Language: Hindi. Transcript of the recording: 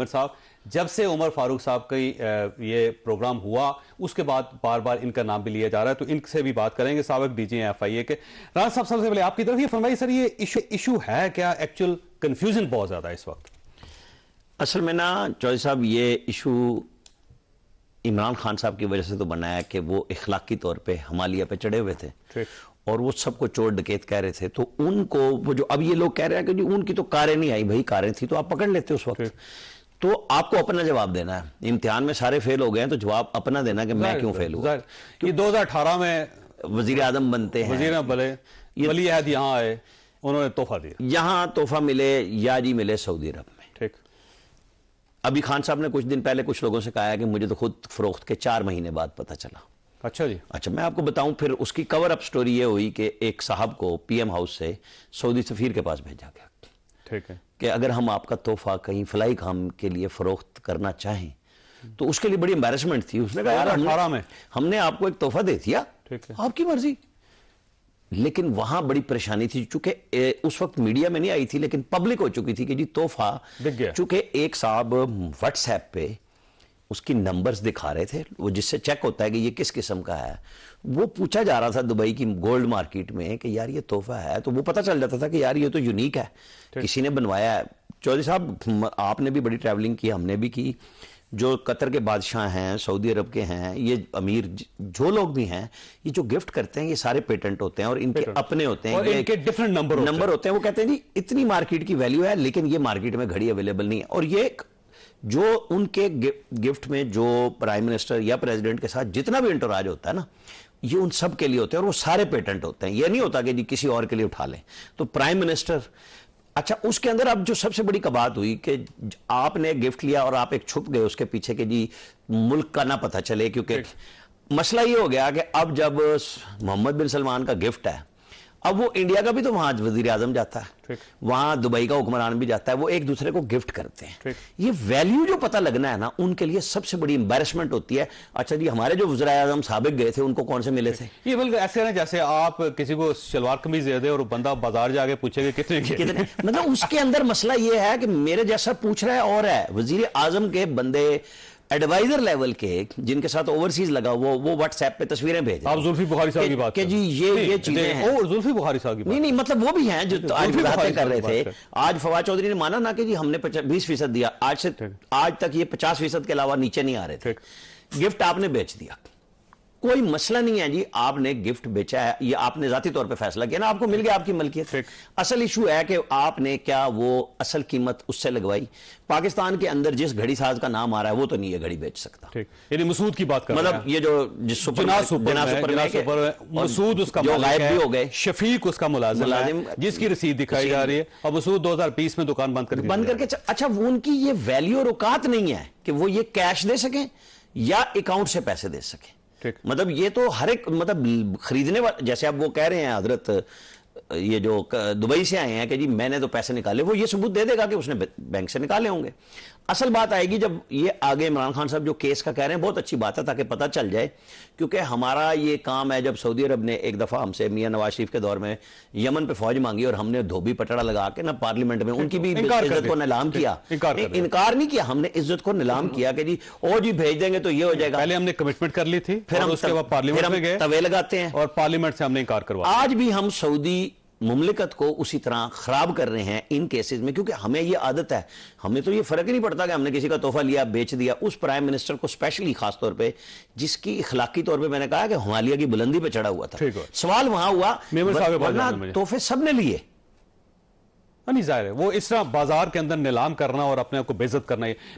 साहब, जब से उमर फारूक साहब का ये प्रोग्राम हुआ उसके बाद बार बार इनका नाम भी लिया जा रहा है, तो इनसे भी बात करेंगे। साबिक डीजी FIA के राना साहब, सबसे पहले आपकी तरफ ये फरमाइए सर, ये इशू है क्या? एक्चुअल कंफ्यूजन बहुत ज्यादा है इस वक्त। असल में ना चौधरी साहब, ये इशू इमरान खान साहब की वजह से तो बना है कि वो इखलाकी तौर पे हिमालय पे चढ़े हुए थे और वो सबको चोर डकैत कह रहे थे, तो उनको वो जो अब ये लोग कह रहे हैं कि जी उनकी तो कारें नहीं आई, भाई कारें थी तो आप पकड़ लेते उस वक्त। तो आपको अपना जवाब देना है। इम्तिहान में सारे फेल हो गए हैं तो जवाब अपना देना कि मैं क्यों फेल हुआ। ये 2018 में वजीर आजम बनते हैं, वजीर वली अहद यहाँ आए, उन्होंने तोहफा दिया, यहाँ तोहफा मिले या जी मिले सऊदी अरब में। ठीक। अभी खान साहब ने कुछ दिन पहले कुछ लोगों से कहा है कि मुझे तो खुद फरोख्त के 4 महीने बाद पता चला। अच्छा जी। अच्छा, मैं आपको बताऊं, फिर उसकी कवर अप स्टोरी ये हुई कि एक साहब को PM हाउस से सऊदी सफीर के पास भेजा गया। ठीक है। कि अगर हम आपका तोहफा कहीं फलाई काम के लिए फरोख्त करना चाहें तो उसके लिए बड़ी एम्बैरेसमेंट थी। उसने कहा यार हमने आपको एक तोहफा दे दिया, आपकी मर्जी। लेकिन वहां बड़ी परेशानी थी, चूंकि उस वक्त मीडिया में नहीं आई थी लेकिन पब्लिक हो चुकी थी कि जी तोहफा, चूंकि एक साहब व्हाट्सएप पे उसकी नंबर्स दिखा रहे थे, वो जिससे चेक होता है कि ये किस किस्म का है। वो पूछा जा रहा था दुबई की गोल्ड मार्केट में कि यार ये तोहफा है, तो वो पता चल जाता था कि यार ये तो यूनिक है, किसी ने बनवाया है। चौधरी साहब, आपने भी बड़ी ट्रैवलिंग की, हमने भी की। जो कतर के बादशाह हैं, सऊदी अरब के हैं, ये अमीर जो लोग भी हैं, ये जो गिफ्ट करते हैं ये सारे पेटेंट होते हैं और इनके अपने होते हैं और इनके डिफरेंट नंबर होते हैं। वो कहते हैं जी इतनी मार्केट की वैल्यू है लेकिन ये मार्केट में घड़ी अवेलेबल नहीं है। और ये जो उनके गिफ्ट में जो प्राइम मिनिस्टर या प्रेसिडेंट के साथ जितना भी इंटराज होता है ना, ये उन सब के लिए होते हैं और वो सारे पेटेंट होते हैं। ये नहीं होता कि जी किसी और के लिए उठा लें। तो प्राइम मिनिस्टर, अच्छा, उसके अंदर अब जो सबसे बड़ी कबात हुई कि आपने गिफ्ट लिया और आप एक छुप गए उसके पीछे कि जी मुल्क का ना पता चले, क्योंकि मसला ये हो गया कि अब जब मोहम्मद बिन सलमान का गिफ्ट है, अब वो इंडिया का भी तो वहां वजीर आजम जाता है, वहां दुबई का हुक्मरान भी जाता है, वो एक दूसरे को गिफ्ट करते हैं। ये वैल्यू जो पता लगना है ना, उनके लिए सबसे बड़ी एम्बैरेसमेंट होती है। अच्छा जी, हमारे जो वज़ीर आज़म साबिक गए थे उनको कौन से मिले थे? ये बल्कि ऐसे ना जैसे आप किसी को शलवार कमीज दे दे और बंदा बाजार जाके पूछेगा कितने मतलब उसके अंदर मसला ये है कि मेरे जैसा पूछ रहा है और है वजीर आजम के बंदे एडवाइजर लेवल के जिनके साथ ओवरसीज लगा वो व्हाट्सएप पे तस्वीरें भेज, आप जुल्फी बुखारी साहब की बात कि जी ये चीजें हैं। और जुल्फी बुखारी साहब की बात नहीं मतलब वो भी हैं जो आज बातें कर रहे थे। आज फवाद चौधरी ने माना ना कि जी हमने 20% दिया, आज तक ये 50% के अलावा नीचे नहीं आ रहे थे। गिफ्ट आपने बेच दिया, कोई मसला नहीं है जी, आपने गिफ्ट बेचा है, ये आपने जाती तौर पे फैसला किया ना, आपको मिल गया आपकी मलकियत। असल इशू है कि आपने क्या वो असल कीमत उससे लगवाई। पाकिस्तान के अंदर जिस घड़ी साज का नाम आ रहा है वो तो नहीं ये घड़ी बेच सकता। यानी मसूद की बात कर रहे हैं, मतलब ये जो मसूद उसका जो गायब भी हो गए, शफीक उसका मुलाजिम जिसकी रसीद दिखाई जा रही है, अब मसूद 2020 में दुकान बंद करके अच्छा, वो उनकी ये वैल्यू और औकात नहीं है कि वो ये कैश दे सके या अकाउंट से पैसे दे सके। मतलब ये तो हर एक मतलब खरीदने वाला, जैसे अब वो कह रहे हैं हजरत ये जो दुबई से आए हैं कि जी मैंने तो पैसे निकाले, वो ये सबूत दे देगा कि उसने बैंक से निकाले होंगे। असल बात आएगी जब ये आगे इमरान खान साहब जो केस का कह रहे हैं, बहुत अच्छी बात है ताकि पता चल जाए, क्योंकि हमारा ये काम है। जब सऊदी अरब ने एक दफा हमसे मियां नवाज शरीफ के दौर में यमन पे फौज मांगी और हमने धोबी पटड़ा लगा के ना पार्लियामेंट में उनकी भी इज्जत को नीलाम किया, इनकार नहीं किया, हमने इज्जत को नीलाम किया कि जी ओ जी भेज देंगे तो ये हो जाएगा। पहले हमने कमिटमेंट कर ली थी, फिर हम उसके बाद पार्लियामेंट में गए, तवे लगाते हैं और पार्लियामेंट से हमने इनकार करवाया। आज भी हम सऊदी मुमलिकत को उसी तरह खराब कर रहे हैं इन केसेस में, क्योंकि हमें ये आदत है, हमें तो ये फर्क ही नहीं पड़ता कि हमने किसी का तोहफा लिया बेच दिया। उस प्राइम मिनिस्टर को स्पेशली खास तौर पे जिसकी इखलाकी तौर पे मैंने कहा कि हिमालय की बुलंदी पे चढ़ा हुआ था, सवाल वहां हुआ वरना तोहफे सबने लिए नहीं, जाहिर है वो इस तरह बाजार के अंदर नीलाम करना और अपने आप को बेइज्जत करना,